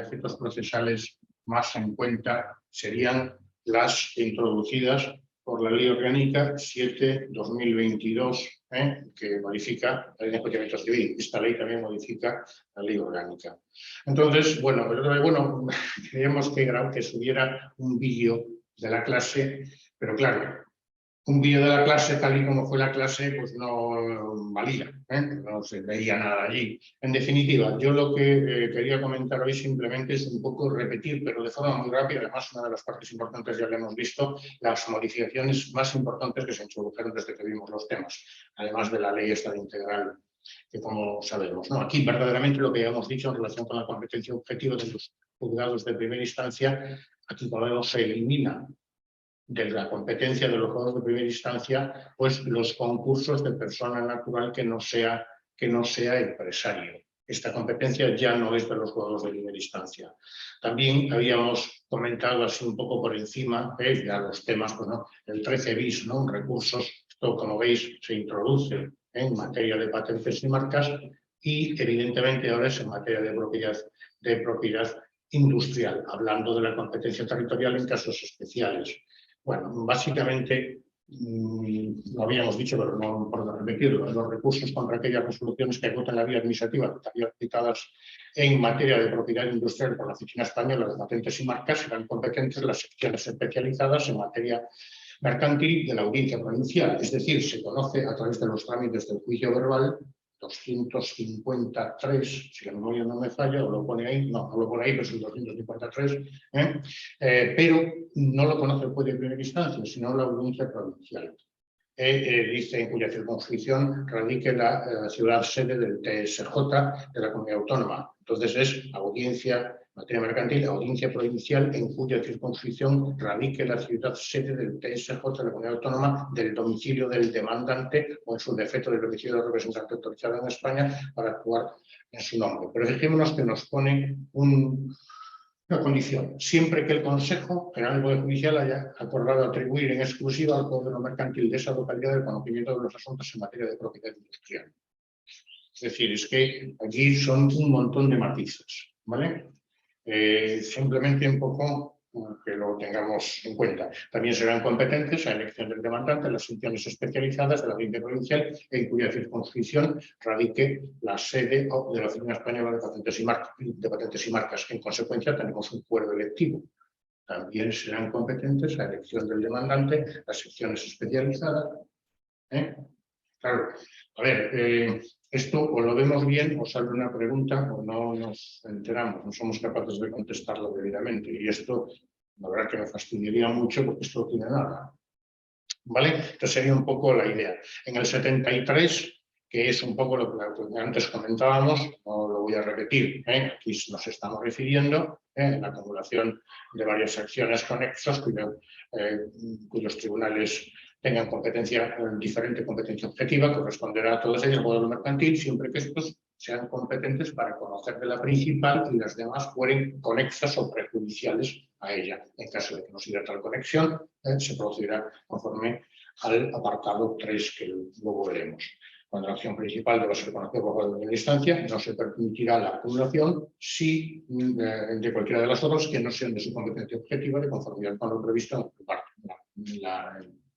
efectos procesales más en cuenta serían las introducidas por la Ley Orgánica 7/2022, que modifica la Ley de Enjuiciamiento Civil. Esta ley también modifica la Ley Orgánica. Entonces, bueno, queríamos que subiera un vídeo de la clase, pero claro, un vídeo de la clase, tal y como fue la clase, pues no valía, no se veía nada allí. En definitiva, yo lo que quería comentar hoy simplemente es un poco repetir, pero de forma muy rápida, además una de las partes importantes ya le hemos visto, las modificaciones más importantes que se introdujeron desde que vimos los temas, además de la ley esta de integral, que como sabemos, ¿no? Aquí verdaderamente lo que ya hemos dicho en relación con la competencia objetiva de los juzgados de primera instancia, aquí por lo menos se elimina de la competencia de los juzgados de primera instancia, pues los concursos de persona natural que no sea empresario. Esta competencia ya no es de los juzgados de primera instancia. También habíamos comentado así un poco por encima, ya los temas, bueno, el 13 bis, ¿no? Recursos, esto como veis se introduce en materia de patentes y marcas y evidentemente ahora es en materia de propiedad industrial, hablando de la competencia territorial en casos especiales. Bueno, básicamente, lo habíamos dicho, pero no por repetirlo, los recursos contra aquellas resoluciones que agotan la vía administrativa citadas en materia de propiedad industrial por la Oficina Española de Patentes y Marcas serán competentes las secciones especializadas en materia mercantil de la Audiencia Provincial. Es decir, se conoce a través de los trámites del juicio verbal 253, si la memoria no me falla, o lo pone ahí, no lo pone ahí, pero es el 253, pero no lo conoce el juez de primera instancia, sino la audiencia provincial. Dice en cuya circunscripción radique la ciudad sede del TSJ de la comunidad autónoma. Entonces es audiencia, materia mercantil, audiencia provincial en cuya circunscripción radique la ciudad sede del TSJ de la comunidad autónoma del domicilio del demandante o en su defecto del domicilio del representante autorizado en España para actuar en su nombre. Pero fijémonos que nos pone una condición, siempre que el Consejo General del Poder Judicial haya acordado atribuir en exclusiva al Poder Mercantil de esa localidad el conocimiento de los asuntos en materia de propiedad industrial. Es decir, es que aquí son un montón de matices, ¿vale? Simplemente un poco que lo tengamos en cuenta. También serán competentes a elección del demandante las secciones especializadas de la Audiencia Provincial en cuya circunscripción radique la sede de la Oficina Española de Patentes y Marcas. En consecuencia, tenemos un fuero electivo. También serán competentes a elección del demandante las secciones especializadas. Claro, a ver, esto o lo vemos bien o sale una pregunta o no nos enteramos, no somos capaces de contestarlo debidamente. Y esto, la verdad que me fastidiaría mucho porque esto no tiene nada. ¿Vale? Entonces sería un poco la idea. En el 73, que es un poco lo que antes comentábamos, no lo voy a repetir, aquí nos estamos refiriendo la acumulación de varias acciones conexas cuyos tribunales tengan diferente competencia objetiva, corresponderá a todas ellas al modelo mercantil, siempre que estos sean competentes para conocer de la principal y las demás fueren conexas o prejudiciales a ella. En caso de que no siga tal conexión, se procederá conforme al apartado 3 que luego veremos. Cuando la acción principal deba ser conocida por la primera instancia, no se permitirá la acumulación de cualquiera de las otras que no sean de su competencia objetiva de conformidad con lo previsto en el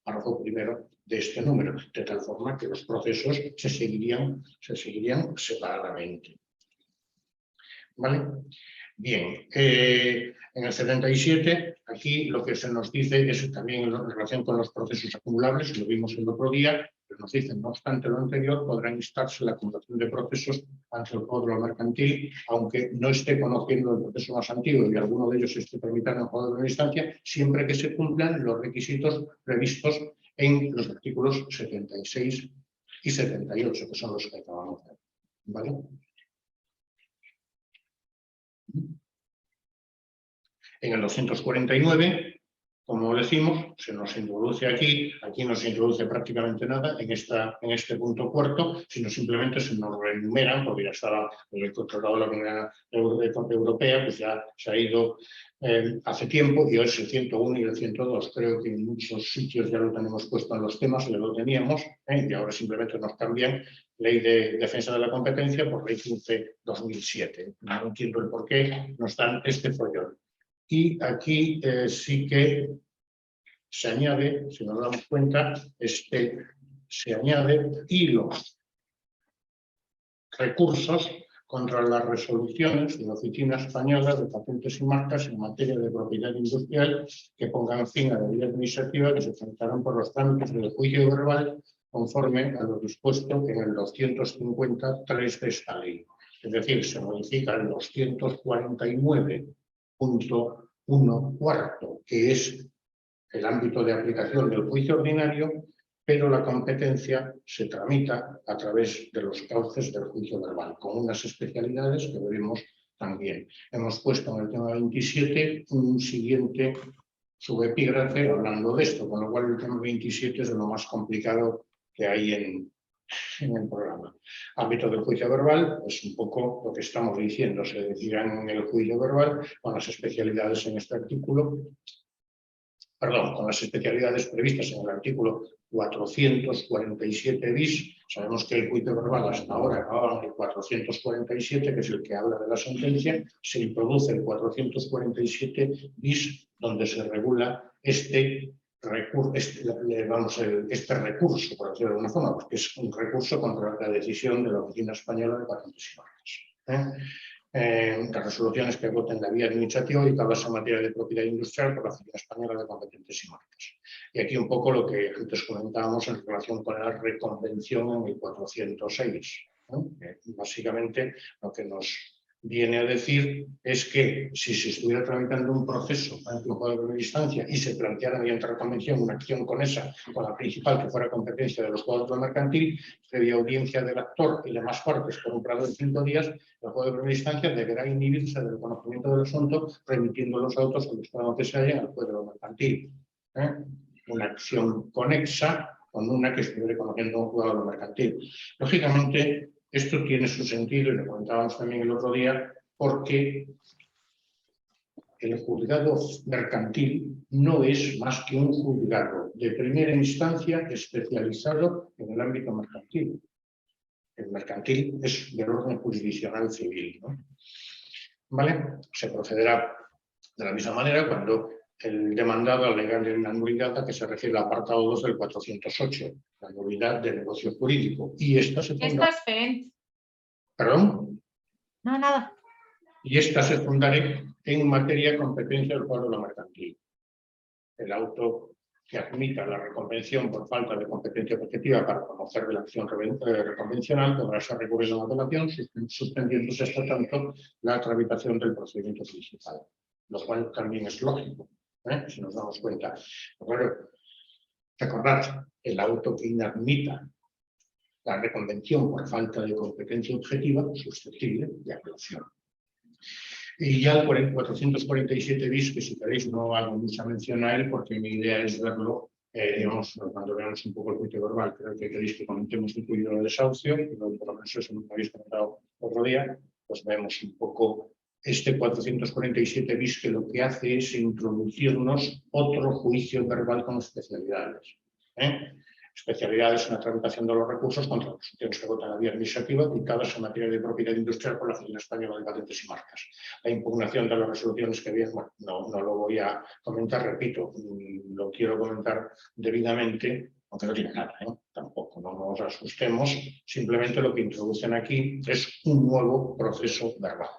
párrafo primero de este número, de tal forma que los procesos se seguirían separadamente. ¿Vale? Bien, en el 77, aquí lo que se nos dice es también en relación con los procesos acumulables, lo vimos el otro día, pero nos dicen, no obstante lo anterior, podrá instarse la acumulación de procesos ante el Código Mercantil, aunque no esté conociendo el proceso más antiguo y alguno de ellos esté tramitado en el Código de instancia, siempre que se cumplan los requisitos previstos en los artículos 76 y 78, que son los que acabamos de ver. ¿Vale? En el 249 como decimos, se nos introduce aquí no se introduce prácticamente nada en este punto cuarto, sino simplemente se nos renumeran, porque ya estaba el controlado de la Comunidad Europea, pues ya se ha ido hace tiempo, y hoy es el 101 y el 102. Creo que en muchos sitios ya lo tenemos puesto en los temas, ya lo teníamos, y ahora simplemente nos cambian Ley de Defensa de la Competencia por Ley 15/2007. No entiendo el por qué nos dan este follón. Y aquí sí que se añade, si nos damos cuenta, se añade y los recursos contra las resoluciones de la Oficina Española de Patentes y Marcas en materia de propiedad industrial que pongan fin a la vía administrativa que se enfrentarán por los trámites del juicio verbal conforme a lo dispuesto en el 253 de esta ley. Es decir, se modifica el 249.1 cuarto, que es el ámbito de aplicación del juicio ordinario, pero la competencia se tramita a través de los cauces del juicio verbal, con unas especialidades que veremos también. Hemos puesto en el tema 27 un siguiente subepígrafe hablando de esto, con lo cual el tema 27 es de lo más complicado que hay en el programa. Ámbito del juicio verbal es un poco lo que estamos diciendo, se decidirán en el juicio verbal con las especialidades en este artículo, con las especialidades previstas en el artículo 447 bis. Sabemos que el juicio verbal hasta ahora acababa en el 447, que es el que habla de la sentencia. Se introduce el 447 bis, donde se regula este recurso, por decirlo de alguna forma, porque es un recurso contra la decisión de la Oficina Española de Patentes y Marcas. Las resoluciones que voten la vía administrativa y todas en materia de propiedad industrial por la Oficina Española de Patentes y Marcas. Y aquí un poco lo que antes comentábamos en relación con la reconvención en el 406. Básicamente lo que nos viene a decir es que si se estuviera tramitando un proceso ante un juez de primera instancia y se planteara mediante reconvención una acción con la principal que fuera competencia de los juzgados de lo mercantil, previa audiencia del actor y demás partes por un plazo de 5 días, el juez de primera instancia deberá inhibirse del conocimiento del asunto, remitiendo los autos que los se hallen al juez de lo mercantil. Una acción conexa con una que estuviera conociendo un juzgado de lo mercantil. Lógicamente, esto tiene su sentido, y lo comentábamos también el otro día, porque el juzgado mercantil no es más que un juzgado de primera instancia especializado en el ámbito mercantil. El mercantil es del orden jurisdiccional civil, ¿no? ¿Vale? Se procederá de la misma manera cuando el demandado alegare la nulidad a que se refiere al apartado 2 del 408, la nulidad de negocio jurídico. Y esta se fundará... ¿Perdón? No, nada. Y esta se fundará en materia de competencia del juez de lo mercantil. El auto que admita la reconvención por falta de competencia objetiva para conocer de la acción reconvencional podrá ser recurrido a la apelación, suspendiéndose hasta tanto la tramitación del procedimiento principal, lo cual también es lógico, si nos damos cuenta. Bueno, recordad, el auto que inadmita la reconvención por falta de competencia objetiva susceptible de apelación. Y ya el 447 bis, que si queréis no hago mucha mención a él, porque mi idea es verlo, digamos, cuando veamos un poco el juicio verbal. Creo que queréis que comentemos el juicio de desahucio, y por lo menos eso me habéis comentado otro día, pues vemos un poco este 447 bis, que lo que hace es introducirnos otro juicio verbal con especialidades. Especialidades en la tramitación de los recursos contra las acciones que votan la vía administrativa dictadas en materia de propiedad industrial por la Oficina Española de Patentes y Marcas. La impugnación de las resoluciones que vienen, bueno, no lo voy a comentar, repito, lo quiero comentar debidamente, aunque no tiene nada, tampoco, no nos asustemos, simplemente lo que introducen aquí es un nuevo proceso verbal,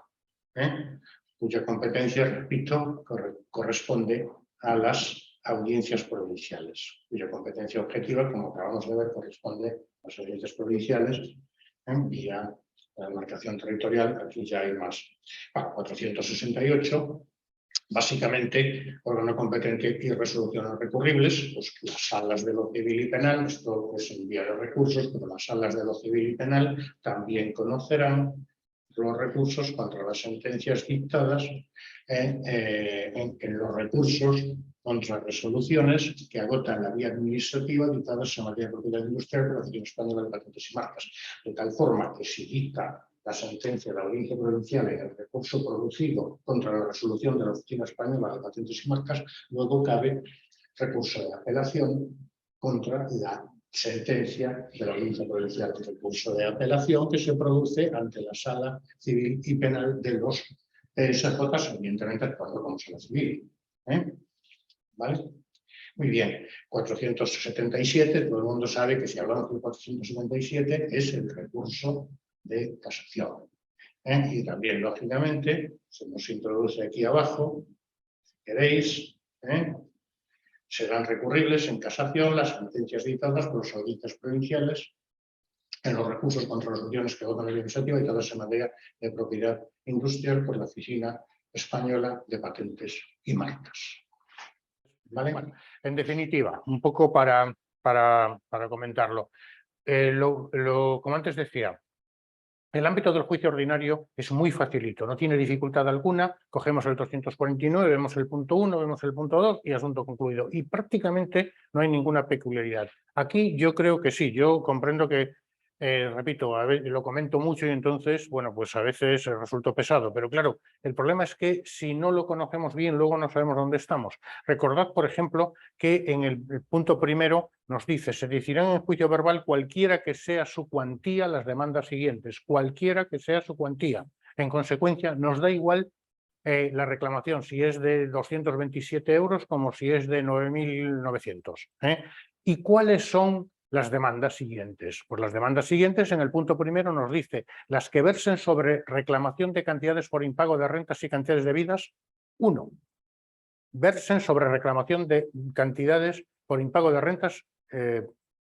cuya competencia, repito, corresponde a las audiencias provinciales, cuya competencia objetiva, como acabamos de ver, corresponde a las audiencias provinciales vía la demarcación territorial. Aquí ya hay más. 468, básicamente, órgano competente y resoluciones recurribles, pues las salas de lo civil y penal, esto es en vía de recursos, pero las salas de lo civil y penal también conocerán los recursos contra las sentencias dictadas en los recursos contra resoluciones que agotan la vía administrativa dictadas en materia de propiedad industrial por la Oficina Española de Patentes y Marcas, de tal forma que si dicta la sentencia de la Audiencia Provincial en el recurso producido contra la resolución de la Oficina Española de Patentes y Marcas, luego cabe recurso de apelación contra la sentencia de la Audiencia Provincial, el recurso de apelación que se produce ante la Sala Civil y Penal de los PSJ, evidentemente actuando como Sala Civil. ¿Vale? Muy bien, 477, todo el mundo sabe que si hablamos del 477 es el recurso de casación. Y también, lógicamente, se nos introduce aquí abajo, si queréis, serán recurribles en casación las sentencias dictadas por los audiencias provinciales en los recursos contra las resoluciones que agotan la vía administrativa y todas en materia de propiedad industrial por la Oficina Española de Patentes y Marcas. ¿Vale? Bueno, en definitiva, un poco para comentarlo. Como antes decía, el ámbito del juicio ordinario es muy facilito, no tiene dificultad alguna. Cogemos el 249, vemos el punto 1, vemos el punto 2 y asunto concluido. Y prácticamente no hay ninguna peculiaridad. Aquí yo creo que sí, yo comprendo que, repito, lo comento mucho y entonces, bueno, pues a veces resulta pesado. Pero claro, el problema es que si no lo conocemos bien, luego no sabemos dónde estamos. Recordad, por ejemplo, que en el punto primero nos dice, se decidirán en juicio verbal cualquiera que sea su cuantía las demandas siguientes, cualquiera que sea su cuantía. En consecuencia, nos da igual la reclamación si es de 227 euros como si es de 9.900. ¿Y cuáles son las demandas siguientes? Pues las demandas siguientes en el punto primero nos dice las que versen sobre reclamación de cantidades por impago de rentas y cantidades debidas. 1. Versen sobre reclamación de cantidades por impago de rentas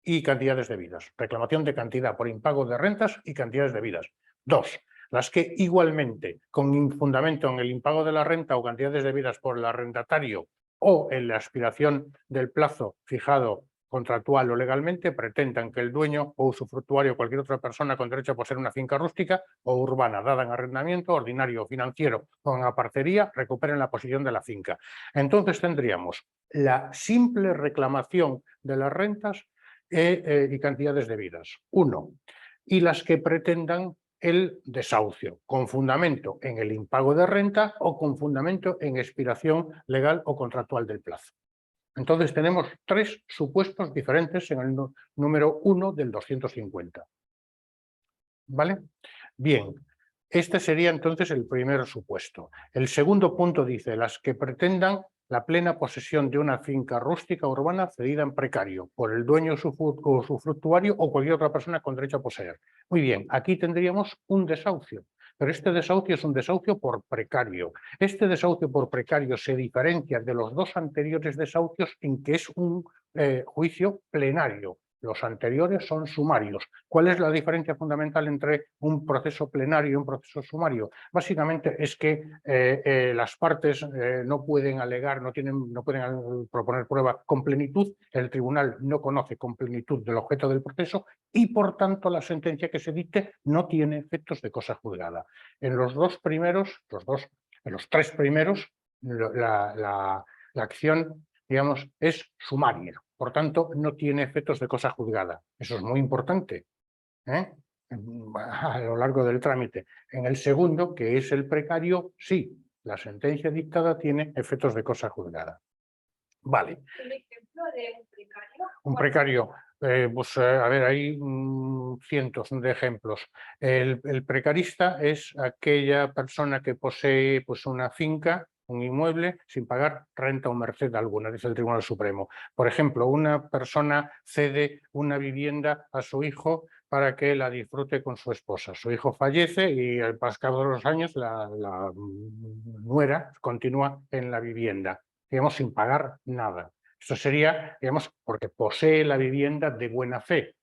y cantidades debidas. Reclamación de cantidad por impago de rentas y cantidades debidas. 2. Las que igualmente, con fundamento en el impago de la renta o cantidades debidas por el arrendatario o en la expiración del plazo fijado contractual o legalmente, pretendan que el dueño o usufructuario o cualquier otra persona con derecho a poseer una finca rústica o urbana dada en arrendamiento, ordinario o financiero o en aparcería, recuperen la posesión de la finca. Entonces tendríamos la simple reclamación de las rentas y cantidades debidas. 1. Y las que pretendan el desahucio, con fundamento en el impago de renta o con fundamento en expiración legal o contractual del plazo. Entonces tenemos 3 supuestos diferentes en el número 1 del 250. ¿Vale? Bien, este sería entonces el primer supuesto. El segundo punto dice, las que pretendan la plena posesión de una finca rústica urbana cedida en precario por el dueño o usufructuario o cualquier otra persona con derecho a poseer. Muy bien, aquí tendríamos un desahucio, pero este desahucio es un desahucio por precario. Este desahucio por precario se diferencia de los 2 anteriores desahucios en que es un juicio plenario. Los anteriores son sumarios. ¿Cuál es la diferencia fundamental entre un proceso plenario y un proceso sumario? Básicamente es que las partes no pueden alegar, no pueden proponer prueba con plenitud, el tribunal no conoce con plenitud del objeto del proceso y, por tanto, la sentencia que se dicte no tiene efectos de cosa juzgada. En los 3 primeros, la acción, digamos, es sumaria. Por tanto, no tiene efectos de cosa juzgada. Eso es muy importante a lo largo del trámite. En el segundo, que es el precario, sí, la sentencia dictada tiene efectos de cosa juzgada. Vale. ¿Un ejemplo de un precario? Un precario, pues a ver, hay cientos de ejemplos. El precarista es aquella persona que posee pues, una finca, un inmueble, sin pagar renta o merced alguna, dice el Tribunal Supremo. Por ejemplo, una persona cede una vivienda a su hijo para que la disfrute con su esposa. Su hijo fallece y al pasar de los años la nuera continúa en la vivienda, digamos, sin pagar nada. Esto sería, digamos, porque posee la vivienda de buena fe,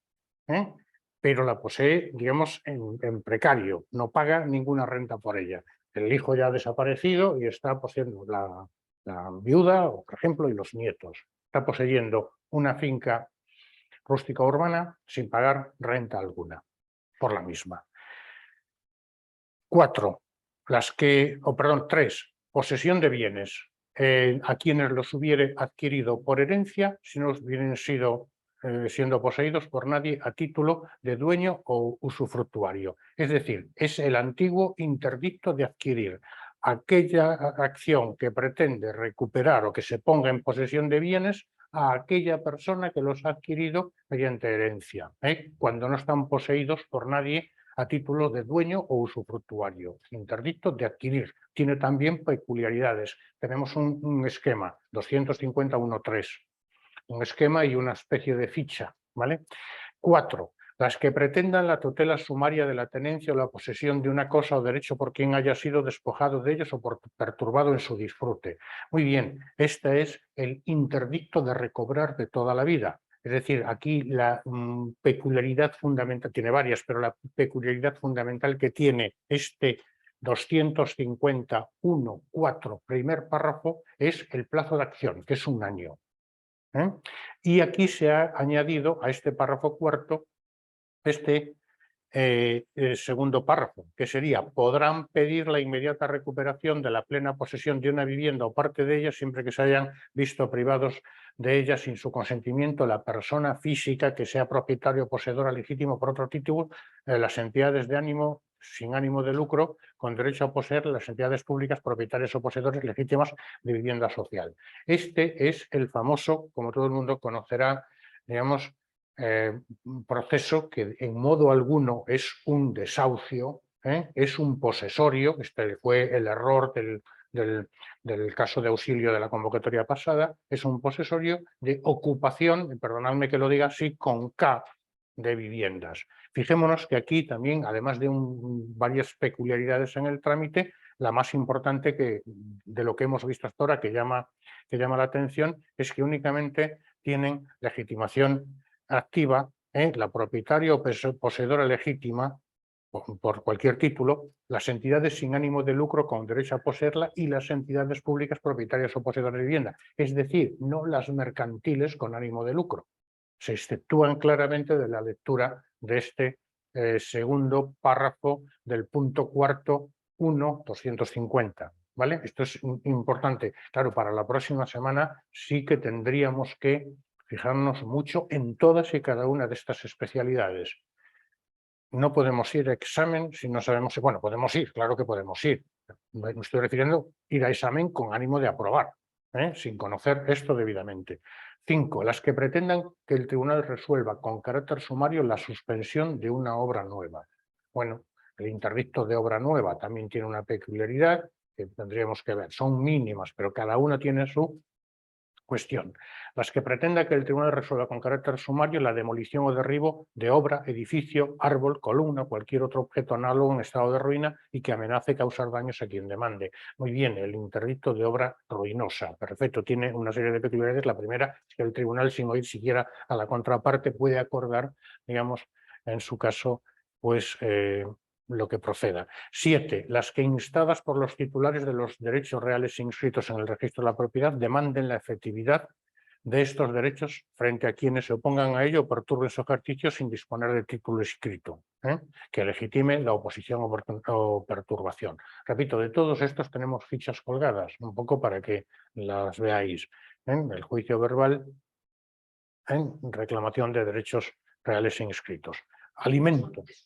pero la posee, digamos, en precario, no paga ninguna renta por ella. El hijo ya ha desaparecido y está poseyendo la viuda, por ejemplo, y los nietos. Está poseyendo una finca rústica urbana sin pagar renta alguna por la misma. 4. 3. Posesión de bienes. a quienes los hubiere adquirido por herencia si no hubieran sido siendo poseídos por nadie a título de dueño o usufructuario. Es decir, es el antiguo interdicto de adquirir aquella acción que pretende recuperar o que se ponga en posesión de bienes a aquella persona que los ha adquirido mediante herencia, cuando no están poseídos por nadie a título de dueño o usufructuario. Interdicto de adquirir. Tiene también peculiaridades. Tenemos un esquema, 250.1.3. Un esquema y una especie de ficha, ¿vale? 4. Las que pretendan la tutela sumaria de la tenencia o la posesión de una cosa o derecho por quien haya sido despojado de ellos o perturbado en su disfrute. Muy bien, este es el interdicto de recobrar de toda la vida. Es decir, aquí la peculiaridad fundamental, tiene varias, pero la peculiaridad fundamental que tiene este 251.4, primer párrafo, es el plazo de acción, que es 1 año. Y aquí se ha añadido a este párrafo cuarto este segundo párrafo, que sería: podrán pedir la inmediata recuperación de la plena posesión de una vivienda o parte de ella siempre que se hayan visto privados de ella sin su consentimiento la persona física que sea propietario o poseedora legítimo por otro título, las entidades de ánimo sin ánimo de lucro con derecho a poseer, las entidades públicas propietarias o poseedores legítimas de vivienda social. Este es el famoso, como todo el mundo conocerá, digamos, proceso que en modo alguno es un desahucio, es un posesorio. Este fue el error del caso de auxilio de la convocatoria pasada. Es un posesorio de ocupación, perdonadme que lo diga así, con K, de viviendas. Fijémonos que aquí también, además de varias peculiaridades en el trámite, la más importante de lo que hemos visto hasta ahora que llama la atención es que únicamente tienen legitimación activa, la propietaria o poseedora legítima por cualquier título, las entidades sin ánimo de lucro con derecho a poseerla y las entidades públicas propietarias o poseedoras de vivienda, es decir, no las mercantiles con ánimo de lucro. Se exceptúan claramente de la lectura de este segundo párrafo del punto cuarto 1, 250. ¿Vale? Esto es importante. Claro, para la próxima semana sí que tendríamos que fijarnos mucho en todas y cada una de estas especialidades. No podemos ir a examen si no sabemos... Bueno, podemos ir, claro que podemos ir. Me estoy refiriendo a ir a examen con ánimo de aprobar, sin conocer esto debidamente. 5. Las que pretendan que el tribunal resuelva con carácter sumario la suspensión de una obra nueva. Bueno, el interdicto de obra nueva también tiene una peculiaridad que tendríamos que ver. Son mínimas, pero cada una tiene su cuestión. Las que pretenda que el tribunal resuelva con carácter sumario la demolición o derribo de obra, edificio, árbol, columna, cualquier otro objeto análogo en estado de ruina y que amenace causar daños a quien demande. Muy bien, el interdicto de obra ruinosa. Perfecto, tiene una serie de peculiaridades. La primera es que el tribunal, sin oír siquiera a la contraparte, puede acordar, digamos, en su caso, pues lo que proceda. 7. Las que instadas por los titulares de los derechos reales inscritos en el registro de la propiedad demanden la efectividad de estos derechos frente a quienes se opongan a ello o perturben su ejercicio sin disponer de título escrito, que legitime la oposición o perturbación. Repito, de todos estos tenemos fichas colgadas, un poco para que las veáis. El juicio verbal, reclamación de derechos reales inscritos. Alimentos.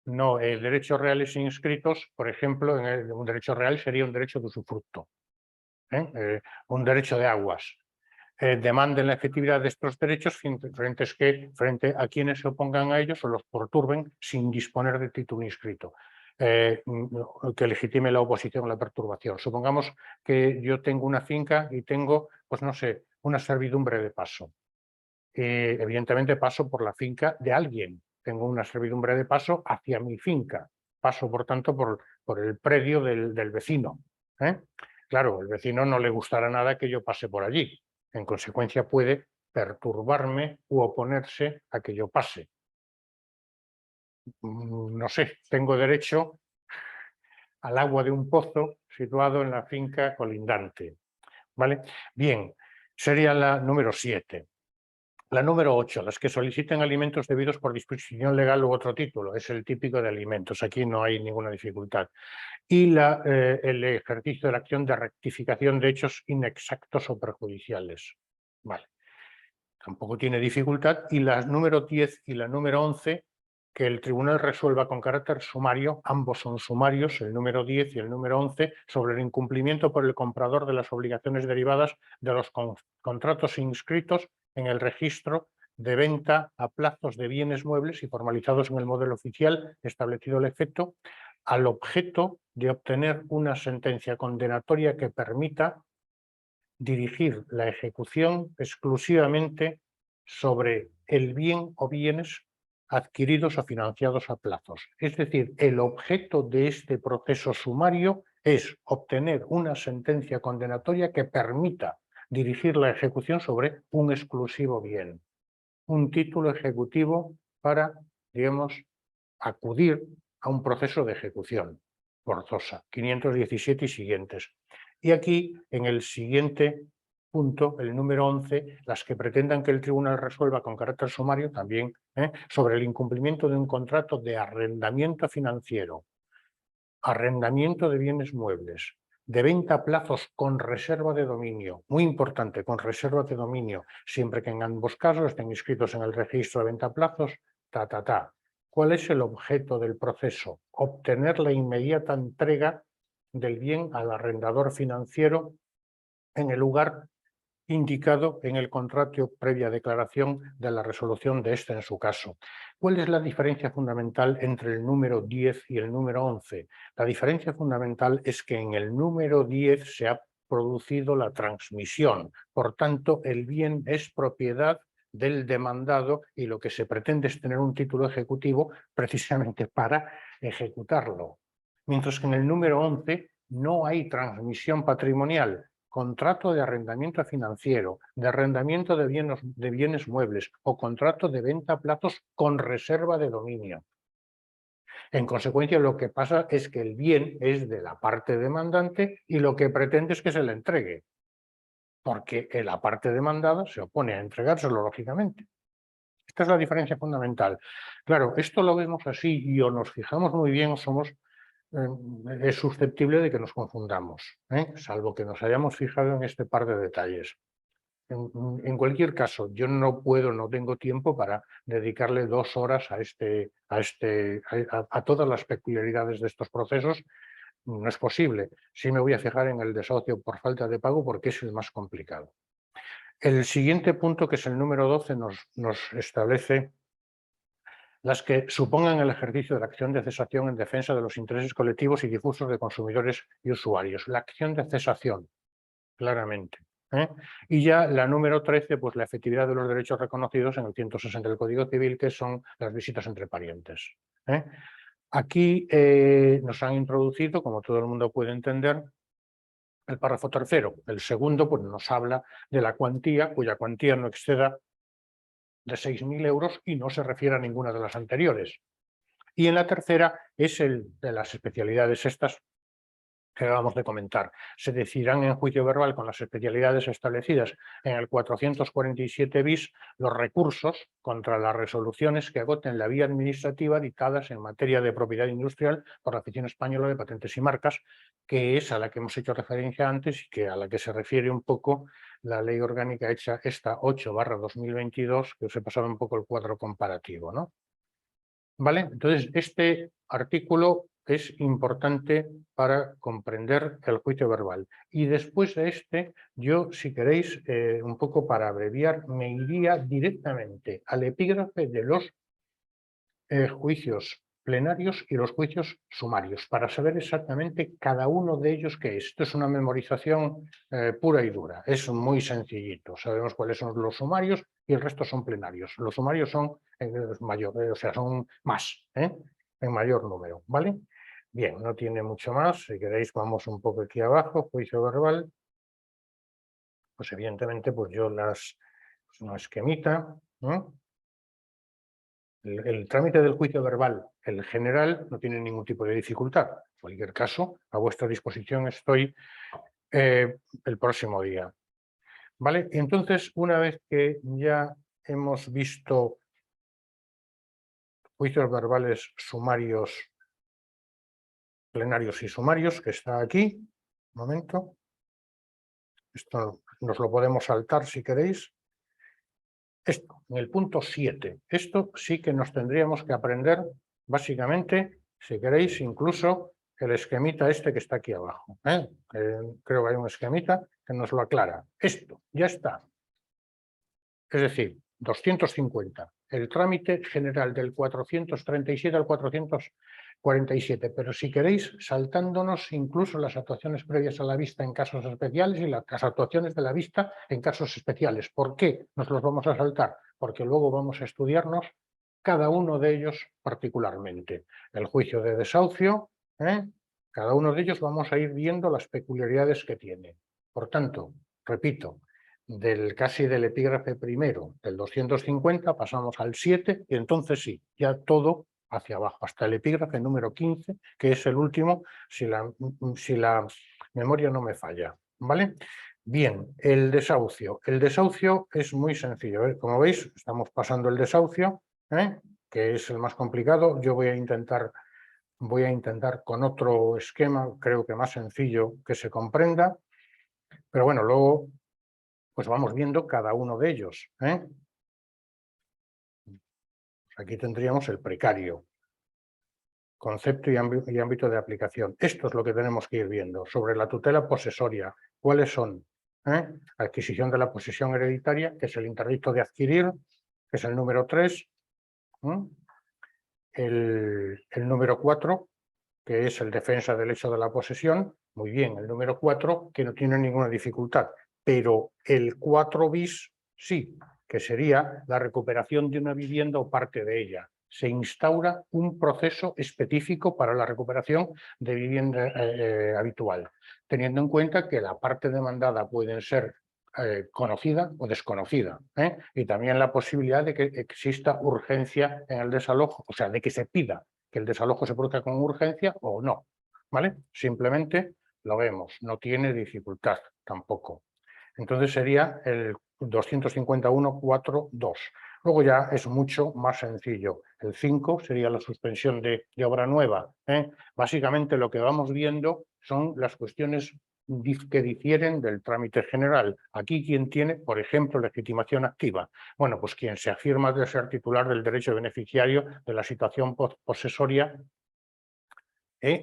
No, derechos reales inscritos, por ejemplo, un derecho real sería un derecho de usufructo, un derecho de aguas. Demanden la efectividad de estos derechos frente a quienes se opongan a ellos o los perturben sin disponer de título inscrito. Que legitime la oposición o la perturbación. Supongamos que yo tengo una finca y tengo, pues no sé, una servidumbre de paso. Evidentemente paso por la finca de alguien. Tengo una servidumbre de paso hacia mi finca. Paso, por tanto, por el predio del vecino. Claro, al vecino no le gustará nada que yo pase por allí. En consecuencia, puede perturbarme u oponerse a que yo pase. No sé, tengo derecho al agua de un pozo situado en la finca colindante. ¿Vale? Bien, sería la número 7. La número 8, las que soliciten alimentos debidos por disposición legal u otro título. Es el típico de alimentos. Aquí no hay ninguna dificultad. Y el ejercicio de la acción de rectificación de hechos inexactos o perjudiciales. Vale. Tampoco tiene dificultad. Y la número 10 y la número 11, que el tribunal resuelva con carácter sumario, ambos son sumarios, el número 10 y el número 11, sobre el incumplimiento por el comprador de las obligaciones derivadas de los contratos inscritos en el registro de venta a plazos de bienes muebles y formalizados en el modelo oficial establecido el efecto, al objeto de obtener una sentencia condenatoria que permita dirigir la ejecución exclusivamente sobre el bien o bienes adquiridos o financiados a plazos. Es decir, el objeto de este proceso sumario es obtener una sentencia condenatoria que permita dirigir la ejecución sobre un exclusivo bien, un título ejecutivo para, digamos, acudir a un proceso de ejecución forzosa, 517 y siguientes. Y aquí, en el siguiente punto, el número 11, las que pretendan que el tribunal resuelva con carácter sumario también sobre el incumplimiento de un contrato de arrendamiento financiero, arrendamiento de bienes muebles, de venta a plazos con reserva de dominio, muy importante, con reserva de dominio, siempre que en ambos casos estén inscritos en el registro de venta a plazos, ¿Cuál es el objeto del proceso? Obtener la inmediata entrega del bien al arrendador financiero en el lugar indicado en el contrato previa declaración de la resolución de este en su caso. ¿Cuál es la diferencia fundamental entre el número 10 y el número 11? La diferencia fundamental es que en el número 10 se ha producido la transmisión, por tanto el bien es propiedad del demandado y lo que se pretende es tener un título ejecutivo precisamente para ejecutarlo. Mientras que en el número 11 no hay transmisión patrimonial, contrato de arrendamiento financiero, de arrendamiento de bienes muebles o contrato de venta a plazos con reserva de dominio. En consecuencia, lo que pasa es que el bien es de la parte demandante y lo que pretende es que se le entregue, porque la parte demandada se opone a entregárselo, lógicamente. Esta es la diferencia fundamental. Claro, esto lo vemos así y o nos fijamos muy bien o somos es susceptible de que nos confundamos, salvo que nos hayamos fijado en este par de detalles. En cualquier caso, yo no tengo tiempo para dedicarle 2 horas a todas las peculiaridades de estos procesos. No es posible. Sí me voy a fijar en el desahucio por falta de pago porque es el más complicado. El siguiente punto, que es el número 12, nos establece las que supongan el ejercicio de la acción de cesación en defensa de los intereses colectivos y difusos de consumidores y usuarios. La acción de cesación, claramente. Y ya la número 13, pues la efectividad de los derechos reconocidos en el 160 del Código Civil, que son las visitas entre parientes. Aquí nos han introducido, como todo el mundo puede entender, el párrafo tercero. El segundo pues, nos habla de la cuantía, cuya cuantía no exceda de 6.000 euros y no se refiere a ninguna de las anteriores. Y en la tercera es el de las especialidades estas que acabamos de comentar. Se decidirán en juicio verbal con las especialidades establecidas en el 447 bis los recursos contra las resoluciones que agoten la vía administrativa dictadas en materia de propiedad industrial por la Oficina Española de Patentes y Marcas, que es a la que hemos hecho referencia antes y que a la que se refiere un poco la ley orgánica hecha esta 8/2022, que os he pasado un poco el cuadro comparativo, ¿no? ¿Vale? Entonces, este artículo es importante para comprender el juicio verbal. Y después de este, yo, si queréis, un poco para abreviar, me iría directamente al epígrafe de los juicios plenarios y los juicios sumarios, para saber exactamente cada uno de ellos qué es. Esto es una memorización pura y dura, es muy sencillito. Sabemos cuáles son los sumarios y el resto son plenarios. Los sumarios son o sea, son más, en mayor número, ¿vale? Bien, no tiene mucho más. Si queréis, vamos un poco aquí abajo, juicio verbal. Pues evidentemente, pues yo una esquemita, ¿no? El trámite del juicio verbal, el general, no tiene ningún tipo de dificultad. En cualquier caso, a vuestra disposición estoy el próximo día. ¿Vale? Y entonces, una vez que ya hemos visto juicios verbales sumarios, plenarios y sumarios, que está aquí. Un momento. Esto nos lo podemos saltar si queréis. Esto, en el punto 7. Esto sí que nos tendríamos que aprender, básicamente, si queréis, incluso el esquemita este que está aquí abajo. Creo que hay un esquemita que nos lo aclara. Esto, ya está. Es decir, 250. El trámite general del 437 al 447. Pero si queréis, saltándonos incluso las actuaciones previas a la vista en casos especiales y las actuaciones de la vista en casos especiales. ¿Por qué nos los vamos a saltar? Porque luego vamos a estudiarnos cada uno de ellos particularmente. El juicio de desahucio, cada uno de ellos vamos a ir viendo las peculiaridades que tiene. Por tanto, repito, casi del epígrafe primero, del 250, pasamos al 7 y entonces sí, ya todo hacia abajo, hasta el epígrafe número 15, que es el último, si la memoria no me falla. ¿Vale? Bien, el desahucio. El desahucio es muy sencillo. Como veis, estamos pasando el desahucio, que es el más complicado. Yo voy a intentar con otro esquema, creo que más sencillo, que se comprenda. Pero bueno, luego pues vamos viendo cada uno de ellos. Aquí tendríamos el precario, concepto y ámbito de aplicación. Esto es lo que tenemos que ir viendo. Sobre la tutela posesoria, ¿cuáles son? Adquisición de la posesión hereditaria, que es el interdicto de adquirir, que es el número 3. El número 4, que es el defensa del hecho de la posesión. Muy bien, el número 4, que no tiene ninguna dificultad. Pero el 4 bis sí, que sería la recuperación de una vivienda o parte de ella. Se instaura un proceso específico para la recuperación de vivienda habitual, teniendo en cuenta que la parte demandada puede ser conocida o desconocida, y también la posibilidad de que exista urgencia en el desalojo, o sea, de que se pida que el desalojo se produzca con urgencia o no, ¿vale? Simplemente lo vemos, no tiene dificultad tampoco. Entonces sería el 251.4.2. Luego ya es mucho más sencillo. El 5 sería la suspensión de obra nueva. Básicamente lo que vamos viendo son las cuestiones que difieren del trámite general. Aquí, ¿quién tiene, por ejemplo, legitimación activa? Bueno, pues quien se afirma de ser titular del derecho beneficiario de la situación posesoria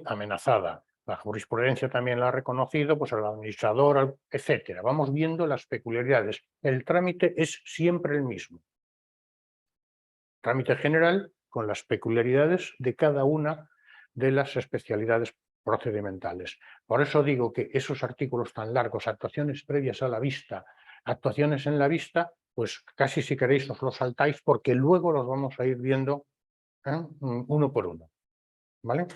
amenazada. La jurisprudencia también la ha reconocido, pues al administrador, etcétera. Vamos viendo las peculiaridades. El trámite es siempre el mismo. Trámite general con las peculiaridades de cada una de las especialidades procedimentales. Por eso digo que esos artículos tan largos, actuaciones previas a la vista, actuaciones en la vista, pues casi si queréis os los saltáis porque luego los vamos a ir viendo uno por uno. ¿Vale?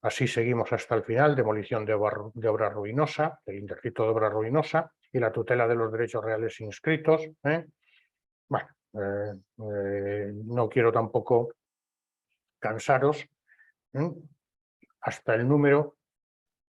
Así seguimos hasta el final: demolición de obra ruinosa, el interdicto de obra ruinosa y la tutela de los derechos reales inscritos. Bueno, no quiero tampoco cansaros. Hasta el número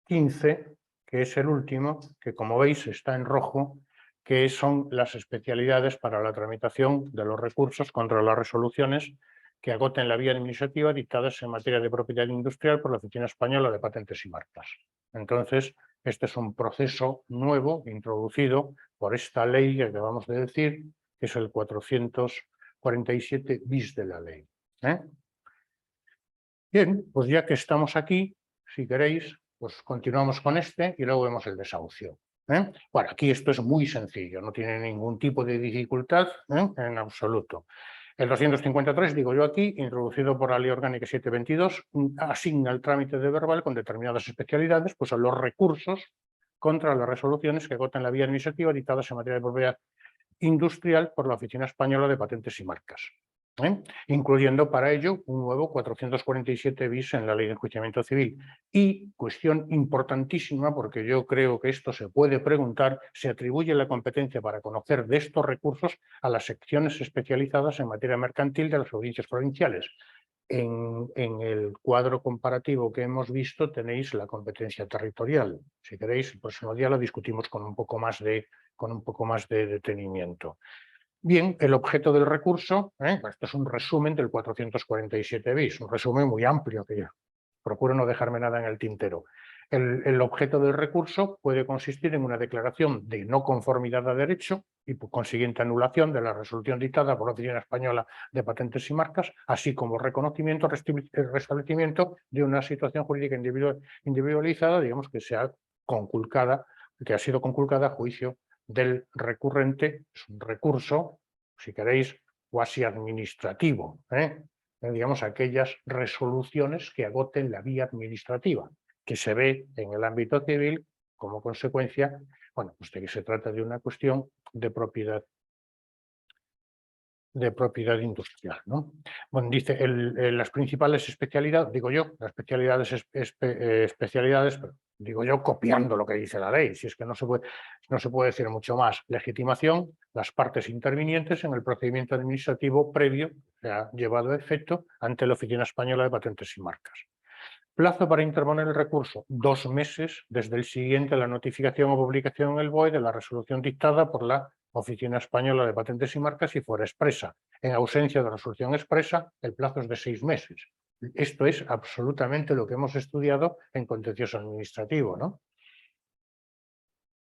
15, que es el último, que como veis está en rojo, que son las especialidades para la tramitación de los recursos contra las resoluciones que agoten la vía administrativa dictadas en materia de propiedad industrial por la Oficina Española de Patentes y Marcas. Entonces, este es un proceso nuevo introducido por esta ley que acabamos de decir, que es el 447 bis de la ley. Bien, pues ya que estamos aquí, si queréis, pues continuamos con este y luego vemos el desahucio. Bueno, aquí esto es muy sencillo, no tiene ningún tipo de dificultad en absoluto. El 253, digo yo aquí, introducido por la Ley Orgánica 722, asigna el trámite de verbal con determinadas especialidades pues a los recursos contra las resoluciones que agotan la vía administrativa dictadas en materia de propiedad industrial por la Oficina Española de Patentes y Marcas, incluyendo para ello un nuevo 447 bis en la Ley de Enjuiciamiento Civil. Y, cuestión importantísima, porque yo creo que esto se puede preguntar, se atribuye la competencia para conocer de estos recursos a las secciones especializadas en materia mercantil de las audiencias provinciales. En el cuadro comparativo que hemos visto tenéis la competencia territorial. Si queréis, el próximo día lo discutimos con un poco más de detenimiento. Bien, el objeto del recurso, esto es un resumen del 447 bis, un resumen muy amplio que yo procuro no dejarme nada en el tintero. El objeto del recurso puede consistir en una declaración de no conformidad a derecho y por consiguiente anulación de la resolución dictada por la Oficina Española de Patentes y Marcas, así como reconocimiento, restablecimiento de una situación jurídica individualizada, digamos que sea conculcada, que ha sido conculcada a juicio del recurrente. Es un recurso, si queréis, cuasi administrativo, digamos aquellas resoluciones que agoten la vía administrativa, que se ve en el ámbito civil como consecuencia, bueno, pues de que se trata de una cuestión de propiedad industrial, ¿no? Bueno, dice las principales especialidades, digo yo, las especialidades, pero digo yo copiando lo que dice la ley, si es que no se puede decir mucho más. Legitimación, las partes intervinientes en el procedimiento administrativo previo que ha llevado a efecto ante la Oficina Española de Patentes y Marcas. Plazo para interponer el recurso, 2 meses desde el siguiente a la notificación o publicación en el BOE de la resolución dictada por la Oficina Española de Patentes y Marcas si fuera expresa. En ausencia de resolución expresa, el plazo es de 6 meses. Esto es absolutamente lo que hemos estudiado en contencioso administrativo, ¿no?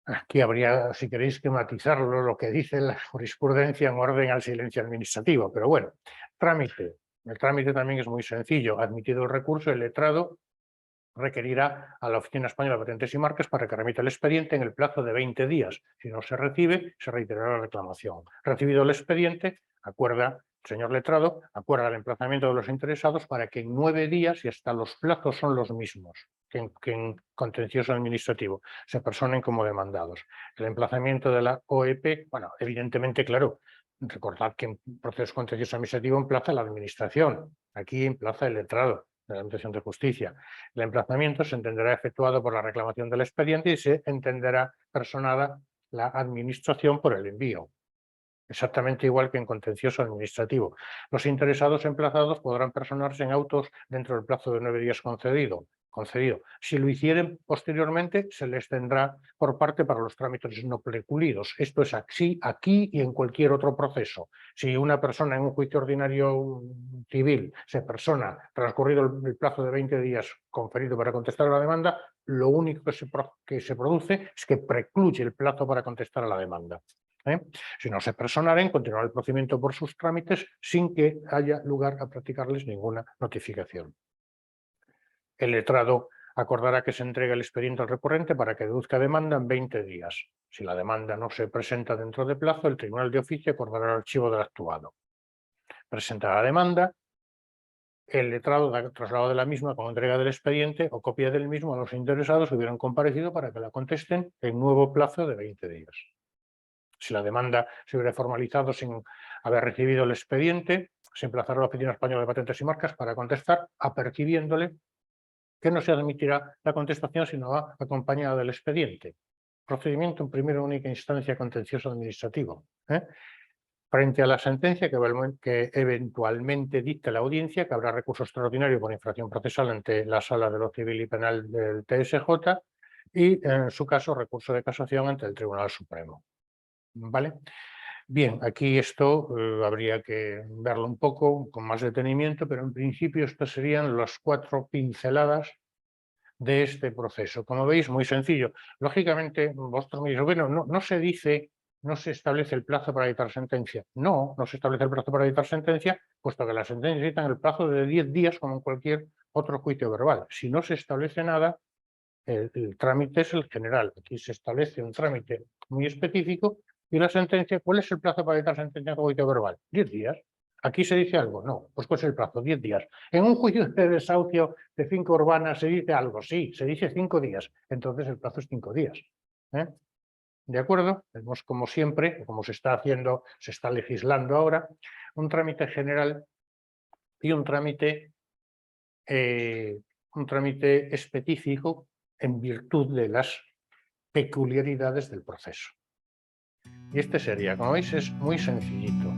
Aquí habría, si queréis, que matizarlo, lo que dice la jurisprudencia en orden al silencio administrativo, pero bueno, trámite. El trámite también es muy sencillo. Admitido el recurso, el letrado requerirá a la Oficina Española de Patentes y Marcas para que remita el expediente en el plazo de 20 días. Si no se recibe, se reiterará la reclamación. Recibido el expediente, acuerda el señor letrado, acuerda el emplazamiento de los interesados para que en 9 días, y hasta los plazos son los mismos que en contencioso administrativo, se personen como demandados. El emplazamiento de la OEP, bueno, evidentemente, claro, recordad que en proceso contencioso administrativo emplaza la administración, aquí emplaza el letrado de la Administración de Justicia. El emplazamiento se entenderá efectuado por la reclamación del expediente y se entenderá personada la administración por el envío. Exactamente igual que en contencioso administrativo. Los interesados emplazados podrán personarse en autos dentro del plazo de 9 días concedido. Si lo hicieren posteriormente, se les tendrá por parte para los trámites no precluidos. Esto es así aquí y en cualquier otro proceso. Si una persona en un juicio ordinario civil se persona transcurrido el plazo de 20 días conferido para contestar a la demanda, lo único que se produce es que precluye el plazo para contestar a la demanda. Si no se personaren, continuará el procedimiento por sus trámites sin que haya lugar a practicarles ninguna notificación. El letrado acordará que se entregue el expediente al recurrente para que deduzca demanda en 20 días. Si la demanda no se presenta dentro de plazo, el Tribunal de Oficio acordará el archivo del actuado. Presentará la demanda, el letrado da traslado de la misma con entrega del expediente o copia del mismo a los interesados que hubieran comparecido para que la contesten en nuevo plazo de 20 días. Si la demanda se hubiera formalizado sin haber recibido el expediente, se emplazará a la Oficina Española de Patentes y Marcas para contestar, apercibiéndole que no se admitirá la contestación si no va acompañada del expediente. Procedimiento en primera única instancia contencioso administrativo. Frente a la sentencia que eventualmente dicte la audiencia, que habrá recurso extraordinario por infracción procesal ante la Sala de lo Civil y Penal del TSJ y, en su caso, recurso de casación ante el Tribunal Supremo. ¿Vale? Bien, aquí esto habría que verlo un poco con más detenimiento, pero en principio estas serían las 4 pinceladas de este proceso. Como veis, muy sencillo. Lógicamente, vosotros me diréis, bueno, no se dice, no se establece el plazo para dictar sentencia. No se establece el plazo para dictar sentencia, puesto que la sentencia dicta en el plazo de 10 días, como en cualquier otro juicio verbal. Si no se establece nada, el trámite es el general. Aquí se establece un trámite muy específico. ¿Y la sentencia? ¿Cuál es el plazo para dictar sentencia en juicio verbal? 10 días. ¿Aquí se dice algo? No. Pues ¿cuál es el plazo? 10 días. ¿En un juicio de desahucio de finca urbana se dice algo? Sí, se dice 5 días. Entonces el plazo es 5 días. ¿De acuerdo? Vemos como siempre, como se está haciendo, se está legislando ahora, un trámite general y un trámite específico en virtud de las peculiaridades del proceso. Y este sería, como veis, es muy sencillito.